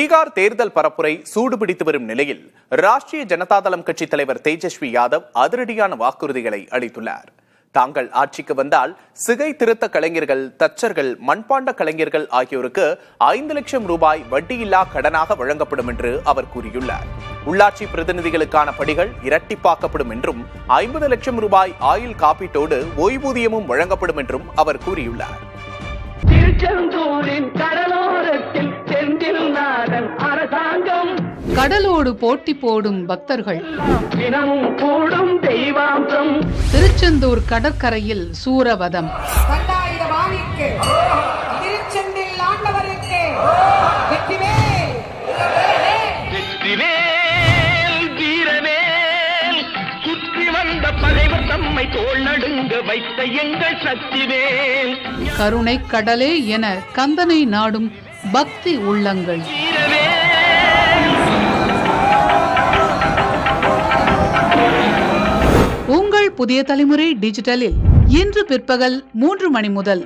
பீகார் தேர்தல் பரப்புரை சூடுபிடித்து வரும் நிலையில் ராஷ்டிரிய ஜனதாதளம் கட்சி தலைவர் தேஜஸ்வி யாதவ் அதிரடியான வாக்குறுதிகளை அளித்துள்ளார். தாங்கள் ஆட்சிக்கு வந்தால் சிகை திருத்த கலைஞர்கள், தச்சர்கள், மண்பாண்ட கலைஞர்கள் ஆகியோருக்கு 5 லட்சம் ரூபாய் வட்டியில்லா கடனாக வழங்கப்படும் என்று அவர் கூறியுள்ளார். உள்ளாட்சி பிரதிநிதிகளுக்கான படிகள் இரட்டிப்பாக்கப்படும் என்றும் 50 லட்சம் ரூபாய் ஆயுள் காப்பீட்டோடு ஓய்வூதியமும் வழங்கப்படும் என்றும் அவர் கூறியுள்ளார். கடலோடு போட்டி போடும் பக்தர்கள் தினமும் கூடும் தெய்வாம்சம். திருச்செந்தூர் கடற்கரையில் சூரவதம். திருச்செந்தில் ஆண்டவருக்கு வீரவேல் சுற்றி வந்த பகைவர் தம்மை தோள் நடுங்க வைத்த எங்கள் சக்திவேல். கருணை கடலே என கந்தனை நாடும் பக்தி உள்ளங்கள். உங்கள் புதிய தலைமுறை டிஜிட்டலில் இன்று பிற்பகல் 3 மணி முதல்